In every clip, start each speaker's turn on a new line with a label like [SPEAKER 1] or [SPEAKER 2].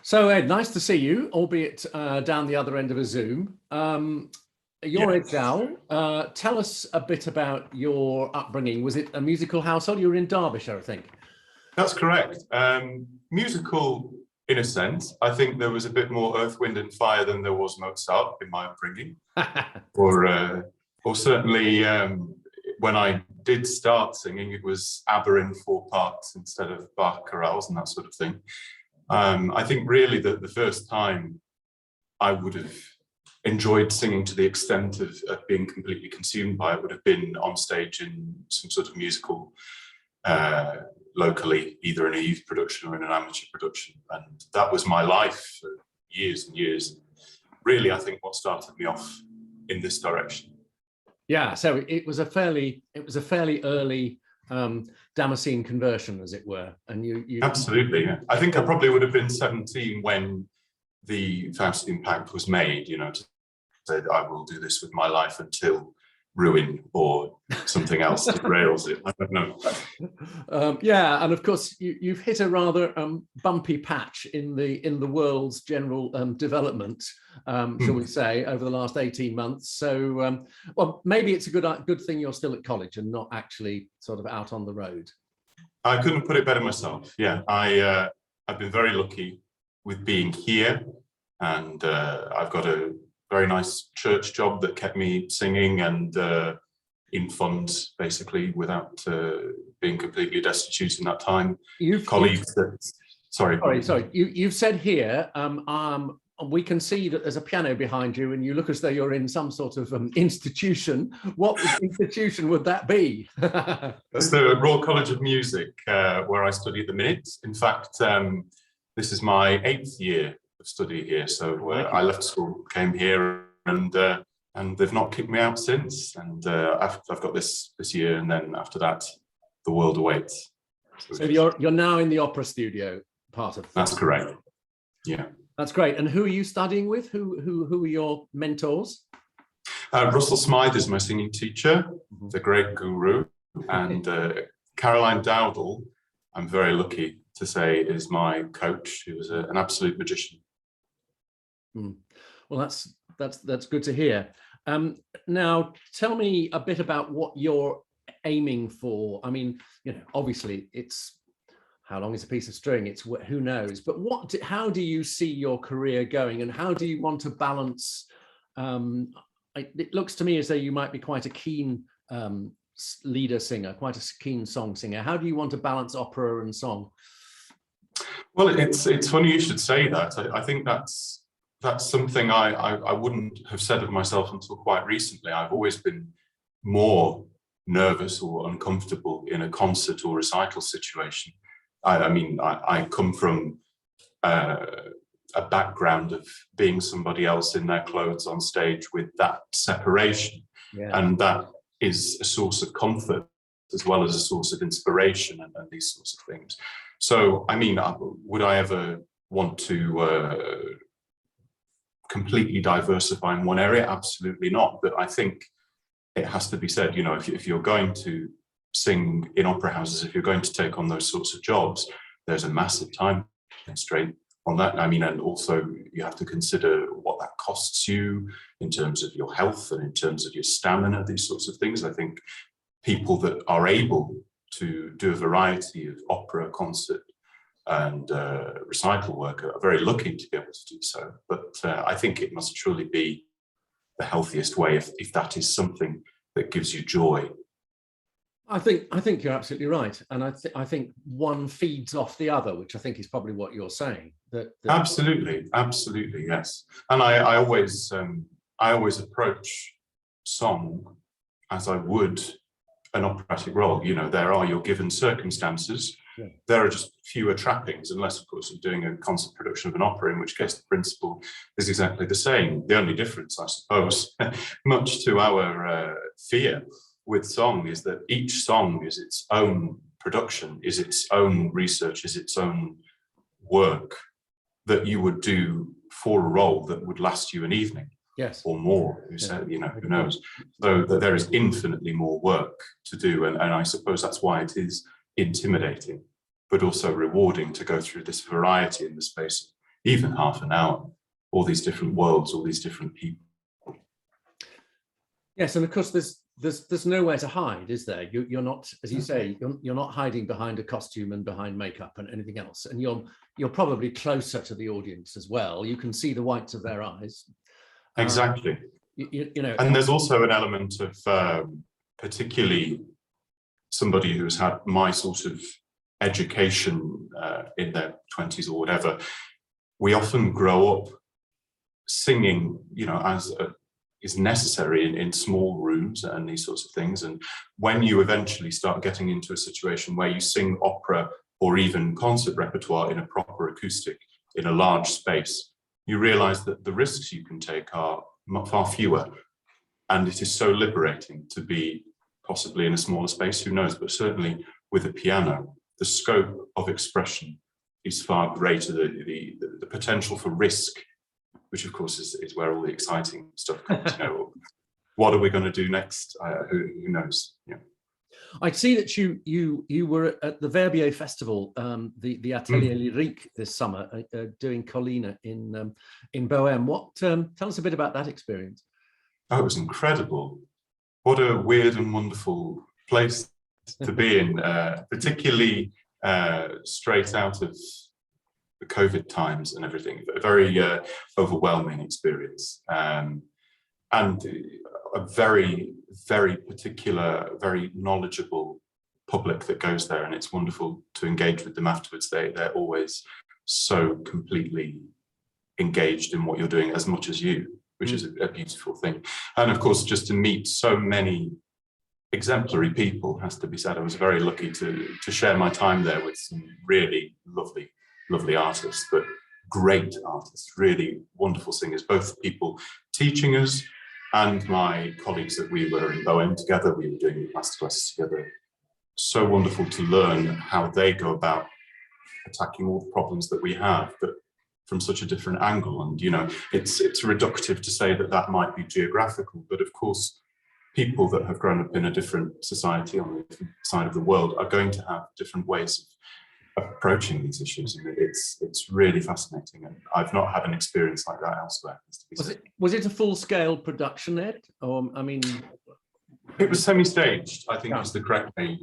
[SPEAKER 1] So Ed, nice to see you, albeit down the other end of a Zoom. You're Ed Jowle. Tell us a bit about your upbringing. Was it a musical household? You were in Derbyshire, I think.
[SPEAKER 2] That's correct. Musical, in a sense. I think there was a bit more Earth, Wind and Fire than there was Mozart in my upbringing. or certainly when I did start singing, it was ABBA in 4 parts instead of Bach chorales and that sort of thing. I think really that the first time I would have enjoyed singing to the extent of being completely consumed by it would have been on stage in some sort of musical locally, either in a youth production or in an amateur production. And that was my life for years and years. Really, I think what started me off in this direction.
[SPEAKER 1] Yeah, so it was a fairly early Damascene conversion, as it were. And you
[SPEAKER 2] absolutely. Yeah. I think I probably would have been 17 when the Faustian Pact was made, you know, to say that I will do this with my life until ruin or something else derails it. I don't know.
[SPEAKER 1] Yeah, and of course you've hit a rather bumpy patch in the world's general development, shall we say, over the last 18 months. So, well, maybe it's a good thing you're still at college and not actually sort of out on the road.
[SPEAKER 2] I couldn't put it better myself. Yeah, I've been very lucky with being here, and I've got a very nice church job that kept me singing and in funds, basically, without being completely destitute in that time. Sorry.
[SPEAKER 1] You've said here, we can see that there's a piano behind you and you look as though you're in some sort of institution. What institution would that be?
[SPEAKER 2] It's the Royal College of Music, where I study at the minute. In fact, this is my 8th year of study here. So I left school, came here, and they've not kicked me out since. And I've got this year, and then after that, the world awaits.
[SPEAKER 1] So you're now in the opera studio part of.
[SPEAKER 2] That's correct. Yeah.
[SPEAKER 1] That's great. And who are you studying with? Who are your mentors?
[SPEAKER 2] Russell Smythe is my singing teacher, the great guru, and Caroline Dowdall, I'm very lucky to say, is my coach, who was an absolute magician.
[SPEAKER 1] Well, that's good to hear. Now, tell me a bit about what you're aiming for. I mean, you know, obviously, it's how long is a piece of string? It's who knows. But how do you see your career going, and how do you want to balance? It looks to me as though you might be quite a keen leader singer, quite a keen song singer. How do you want to balance opera and song?
[SPEAKER 2] Well, it's funny you should say that. I think that's something I wouldn't have said of myself until quite recently. I've always been more nervous or uncomfortable in a concert or recital situation. I mean, I come from a background of being somebody else in their clothes on stage with that separation. Yeah. And that is a source of comfort as well as a source of inspiration and these sorts of things. So, I mean, would I ever want to completely diversify in one area? Absolutely not. But I think it has to be said, you know, if you're going to sing in opera houses, if you're going to take on those sorts of jobs, there's a massive time constraint on that. I mean, and also you have to consider what that costs you in terms of your health and in terms of your stamina, these sorts of things. I think people that are able to do a variety of opera, concert and recital work are very lucky to be able to do so. But I think it must surely be the healthiest way if that is something that gives you joy.
[SPEAKER 1] I think you're absolutely right, and I think one feeds off the other, which I think is probably what you're saying. That
[SPEAKER 2] absolutely, yes. And I always approach song as I would an operatic role. You know, there are your given circumstances. Yeah. There are just fewer trappings, unless, of course, you're doing a concert production of an opera, in which case the principle is exactly the same. The only difference, I suppose, much to our fear with song, is that each song is its own production, is its own research, is its own work that you would do for a role that would last you an evening.
[SPEAKER 1] Yes.
[SPEAKER 2] Or more, you know, who knows? So that there is infinitely more work to do, and I suppose that's why it is intimidating, but also rewarding to go through this variety in the space even half an hour, all these different worlds, all these different people.
[SPEAKER 1] Yes, and of course there's nowhere to hide, is there? You're not, as you say, you're not hiding behind a costume and behind makeup and anything else, and you're probably closer to the audience as well. You can see the whites of their eyes.
[SPEAKER 2] Exactly.
[SPEAKER 1] You know,
[SPEAKER 2] and there's also an element of particularly somebody who's had my sort of education in their 20s or whatever. We often grow up singing, you know, as is necessary in small rooms and these sorts of things. And when you eventually start getting into a situation where you sing opera or even concert repertoire in a proper acoustic, in a large space, you realize that the risks you can take are far fewer. And it is so liberating to be possibly in a smaller space, who knows, but certainly with a piano, the scope of expression is far greater. The potential for risk, which of course is where all the exciting stuff comes. You know, what are we going to do next? Who knows? Yeah.
[SPEAKER 1] I see that you were at the Verbier Festival, the Atelier Lyrique this summer, doing Colina in Bohème. What tell us a bit about that experience?
[SPEAKER 2] Oh, it was incredible. What a weird and wonderful place to be in, particularly straight out of the COVID times and everything. A very overwhelming experience, and a very, very particular, very knowledgeable public that goes there, and it's wonderful to engage with them afterwards. They're always so completely engaged in what you're doing as much as you, which is a beautiful thing. And of course, just to meet so many exemplary people has to be said. I was very lucky to share my time there with some really lovely artists, but great artists, really wonderful singers, both people teaching us and my colleagues that we were in Bohème together. We were doing masterclasses together. So wonderful to learn how they go about attacking all the problems that we have, but from such a different angle. And, you know, it's reductive to say that that might be geographical, but of course, people that have grown up in a different society on the different side of the world are going to have different ways of approaching these issues. And it's really fascinating. And I've not had an experience like that elsewhere.
[SPEAKER 1] Was it a full-scale production, Ed? Or, I mean...
[SPEAKER 2] It was semi-staged, I think is the correct way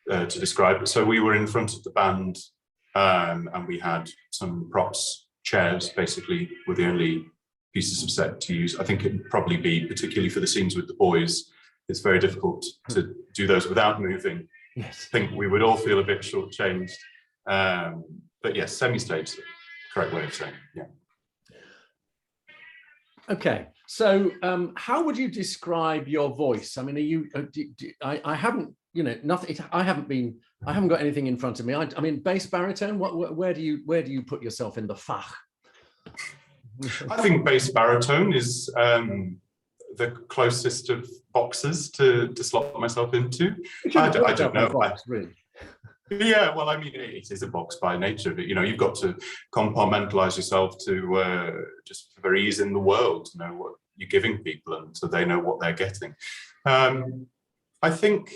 [SPEAKER 2] to describe it. So we were in front of the band, and we had some props. Chairs basically were the only pieces of set to use. I think it would probably be, particularly for the scenes with the boys, it's very difficult to do those without moving.
[SPEAKER 1] Yes.
[SPEAKER 2] I think we would all feel a bit shortchanged. But yes, semi-staged, correct way of saying it, yeah.
[SPEAKER 1] Okay, so how would you describe your voice? I mean, are you? I haven't, you know, nothing. I haven't got anything in front of me. I mean, bass baritone. Where do you put yourself in the fach?
[SPEAKER 2] I think bass baritone is the closest of boxes to slot myself into. I don't know.
[SPEAKER 1] Box, really.
[SPEAKER 2] Yeah, well, I mean, it is a box by nature, but you know, you've got to compartmentalize yourself to just for very ease in the world, to know what you're giving people, and so they know what they're getting. I think,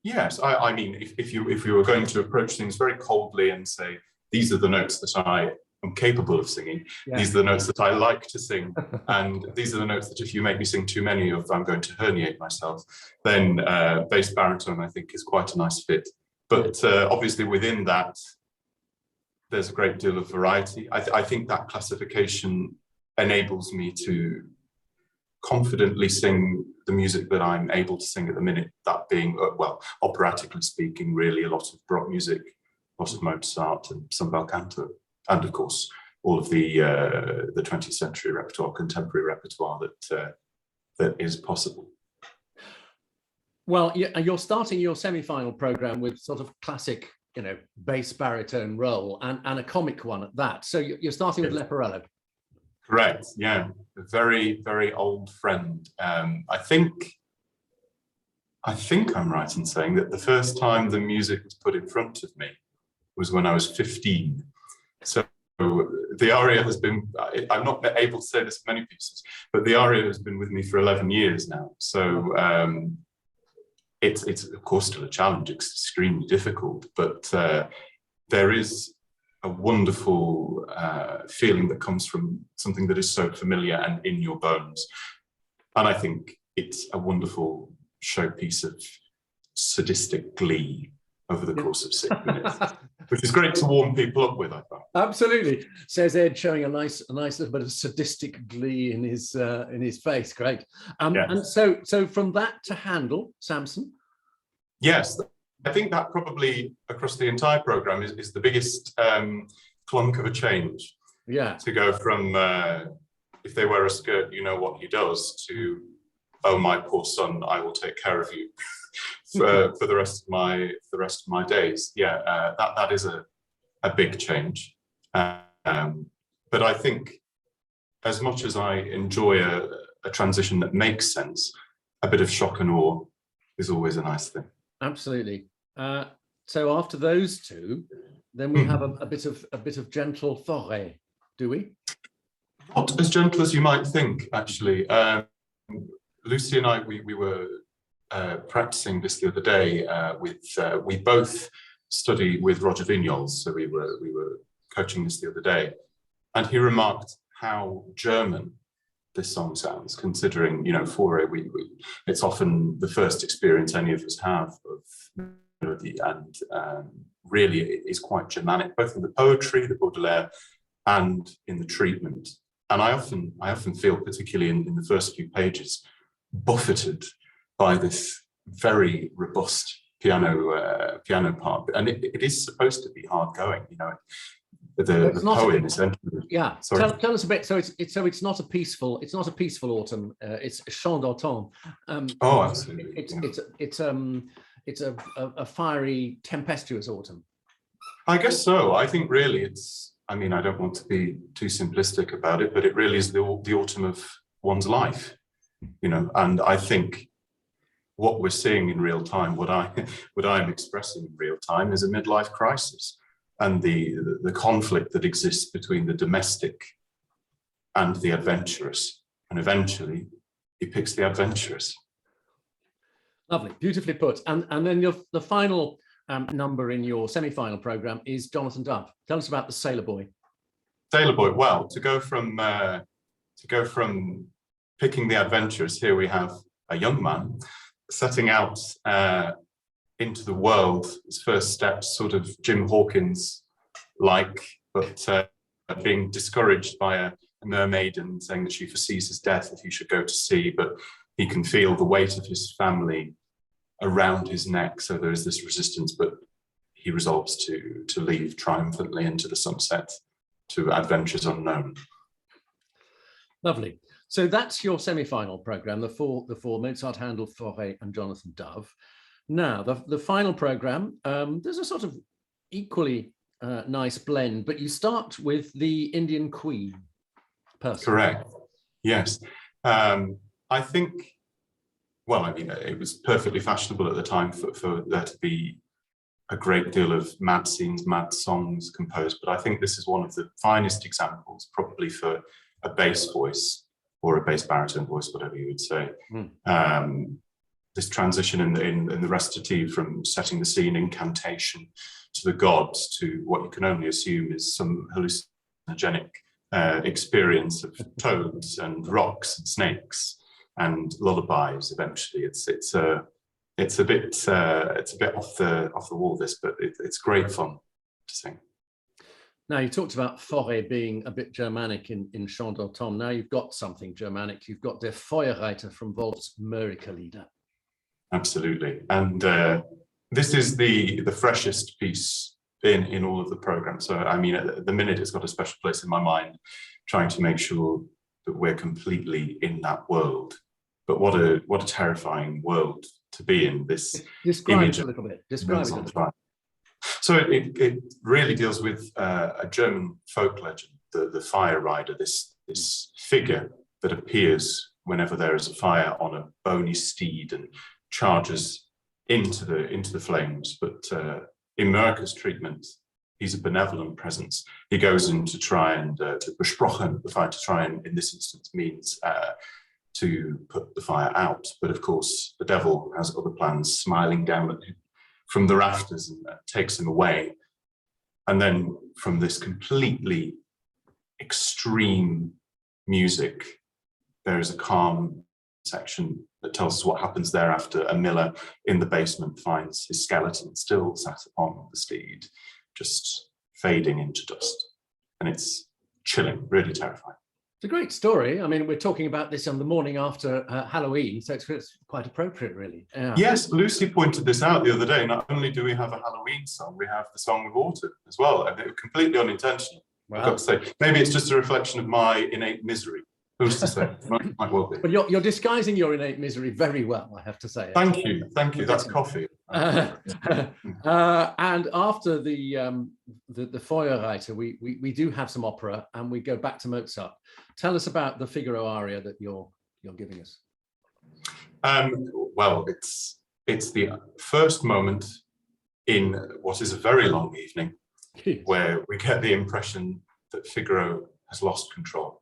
[SPEAKER 2] yes, I mean, if you were going to approach things very coldly and say, these are the notes that I am capable of singing, yeah. These are the notes that I like to sing, and these are the notes that if you make me sing too many of, I'm going to herniate myself, then bass baritone, I think, is quite a nice fit. But obviously within that, there's a great deal of variety. I think that classification enables me to confidently sing the music that I'm able to sing at the minute, that being, well, operatically speaking, really a lot of Baroque music, a lot of Mozart and some bel canto, and of course, all of the 20th century repertoire, contemporary repertoire that is possible.
[SPEAKER 1] Well, you're starting your semi-final program with sort of classic, you know, bass baritone role and a comic one at that. So you're starting with Leporello.
[SPEAKER 2] Correct. Yeah, a very, very old friend. I think I'm right in saying that the first time the music was put in front of me was when I was 15. So the aria has been, I'm not able to say this for many pieces, but the aria has been with me for 11 years now. So it's of course still a challenge, it's extremely difficult, but there is a wonderful feeling that comes from something that is so familiar and in your bones. And I think it's a wonderful showpiece of sadistic glee over the course of 6 minutes, which is great to warm people up with, I thought.
[SPEAKER 1] Absolutely, says Ed, showing a nice little bit of sadistic glee in his face. Great.
[SPEAKER 2] Yes.
[SPEAKER 1] And so from that to Handel, Samson.
[SPEAKER 2] Yes, I think that probably across the entire program is the biggest clunk of a change.
[SPEAKER 1] Yeah.
[SPEAKER 2] To go from if they wear a skirt, you know what he does, to oh my poor son, I will take care of you for the rest of my days. Yeah, that is a big change. But I think as much as I enjoy a transition that makes sense, a bit of shock and awe is always a nice thing.
[SPEAKER 1] Absolutely. So after those two, then we have a bit of gentle forêt, do we?
[SPEAKER 2] Not as gentle as you might think, actually. Lucy and I, we were practicing this the other day we both study with Roger Vignoles, so we were coaching this the other day, and he remarked how German this song sounds, considering, forêt, it's often the first experience any of us have of melody, and really it is quite Germanic, both in the poetry, the Baudelaire, and in the treatment. And I often feel, particularly in the first few pages, buffeted by this very robust piano part, and it is supposed to be hard going. The poem is
[SPEAKER 1] yeah. Tell us a bit. So it's not a peaceful autumn. It's chant d'automne.
[SPEAKER 2] Absolutely.
[SPEAKER 1] It's a fiery, tempestuous autumn.
[SPEAKER 2] I guess so. I think really it's. I mean, I don't want to be too simplistic about it, but it really is the autumn of one's life, And I think what we're seeing in real time, what I'm expressing in real time, is a midlife crisis, and the conflict that exists between the domestic and the adventurous, and eventually he picks the adventurous.
[SPEAKER 1] Lovely, beautifully put. And then the final number in your semi-final program is Jonathan Dove. Tell us about the Sailor Boy.
[SPEAKER 2] Sailor Boy. Well, to go from picking the adventurous, here we have a young man setting out into the world. His first steps, sort of Jim Hawkins-like, but being discouraged by a mermaid and saying that she foresees his death if he should go to sea, but he can feel the weight of his family around his neck, so there is this resistance, but he resolves to leave triumphantly into the sunset to adventures unknown.
[SPEAKER 1] Lovely. So that's your semi-final program, the four Mozart, Handel, Fauré and Jonathan Dove. Now the final program, there's a sort of equally nice blend, but you start with the Indian Queen person.
[SPEAKER 2] Correct. Yes. I think, well, I mean, it was perfectly fashionable at the time for there to be a great deal of mad scenes, mad songs composed, but I think this is one of the finest examples, probably, for a bass voice or a bass baritone voice, whatever you would say. This transition in the recitative from setting the scene, incantation, to the gods, to what you can only assume is some hallucinogenic experience of toads and rocks and snakes and lullabies. Eventually, it's a bit off the wall, this, but it's great fun to sing.
[SPEAKER 1] Now, you talked about Fauré being a bit Germanic in Chant d'automne. Now you've got something Germanic. You've got Der Feuerreiter from Wolf's Mörike-Lieder.
[SPEAKER 2] Absolutely, and this is the freshest piece in all of the program. So, I mean, at the minute, it's got a special place in my mind, trying to make sure that we're completely in that world. But what a terrifying world to be in. This
[SPEAKER 1] Describe it a little bit. Describe it.
[SPEAKER 2] So it really deals with a German folk legend, the fire rider, this figure that appears whenever there is a fire on a bony steed and charges into the flames. But in Mörike's treatment, he's a benevolent presence. He goes in to try and to besprochen the fire, to try and, in this instance, means to put the fire out. But of course, the devil has other plans, smiling down at him from the rafters, and takes him away. And then from this completely extreme music, there is a calm section that tells us what happens thereafter. A miller in the basement finds his skeleton still sat upon the steed, just fading into dust. And it's chilling, really terrifying.
[SPEAKER 1] It's a great story. I mean, we're talking about this on the morning after Halloween, so it's quite appropriate, really. Yeah.
[SPEAKER 2] Yes, Lucy pointed this out the other day. Not only do we have a Halloween song, we have the Song of Autumn as well, and it was completely unintentional. Wow. I've got to say, maybe it's just a reflection of my innate misery. Who's to say? Might well be.
[SPEAKER 1] But you're disguising your innate misery very well, I have to say.
[SPEAKER 2] Thank you. That's coffee.
[SPEAKER 1] And after the Feuerreiter, we do have some opera, and we go back to Mozart. Tell us about the Figaro aria that you're giving us.
[SPEAKER 2] Well, it's the first moment in what is a very long evening where we get the impression that Figaro has lost control.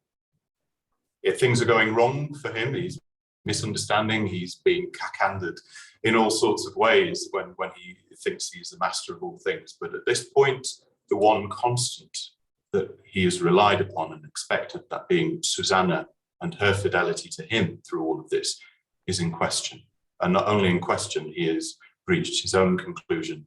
[SPEAKER 2] If things are going wrong for him, he's misunderstanding, he's being cack-handed in all sorts of ways when he thinks he's the master of all things. But at this point, the one constant that he has relied upon and expected, that being Susanna and her fidelity to him through all of this, is in question. And not only in question, he has reached his own conclusion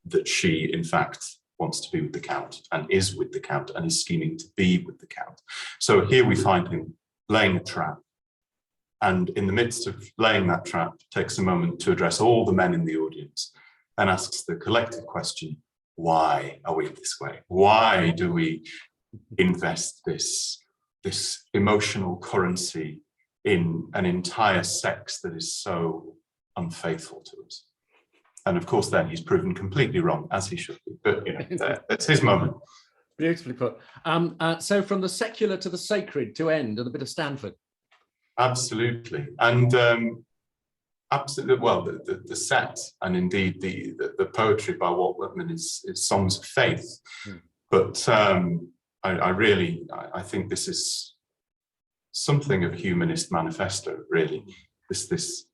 [SPEAKER 2] that she, in fact, wants to be with the Count and is with the Count and is scheming to be with the Count. So here we find him laying a trap. And in the midst of laying that trap, takes a moment to address all the men in the audience and asks the collective question, why are we this way? Why do we invest this emotional currency in an entire sex that is so unfaithful to us? And of course, then he's proven completely wrong, as he should be. But it's his moment.
[SPEAKER 1] Beautifully put. So from the secular to the sacred to end, and a bit of Stanford.
[SPEAKER 2] Absolutely. And absolutely, well, the set and indeed the poetry by Walt Whitman is songs of faith. But I think this is something of a humanist manifesto, really. This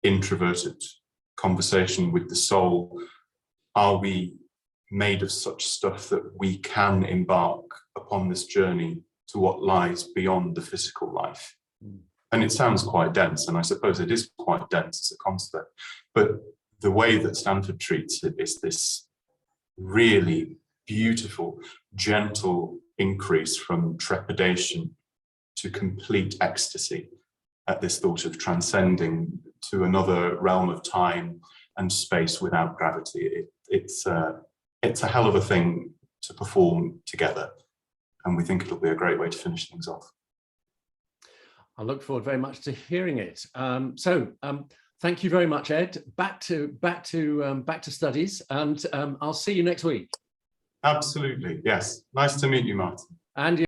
[SPEAKER 2] introverted conversation with the soul. Are we made of such stuff that we can embark upon this journey to what lies beyond the physical life? And it sounds quite dense, and I suppose it is quite dense as a concept, but the way that Stanford treats it is this really beautiful, gentle increase from trepidation to complete ecstasy at this thought of transcending to another realm of time and space without gravity. It's a hell of a thing to perform together, and we think it'll be a great way to finish things off.
[SPEAKER 1] I look forward very much to hearing it. Thank you very much, Ed. Back to studies, and I'll see you next week.
[SPEAKER 2] Absolutely, yes. Nice to meet you, Martin.
[SPEAKER 1] And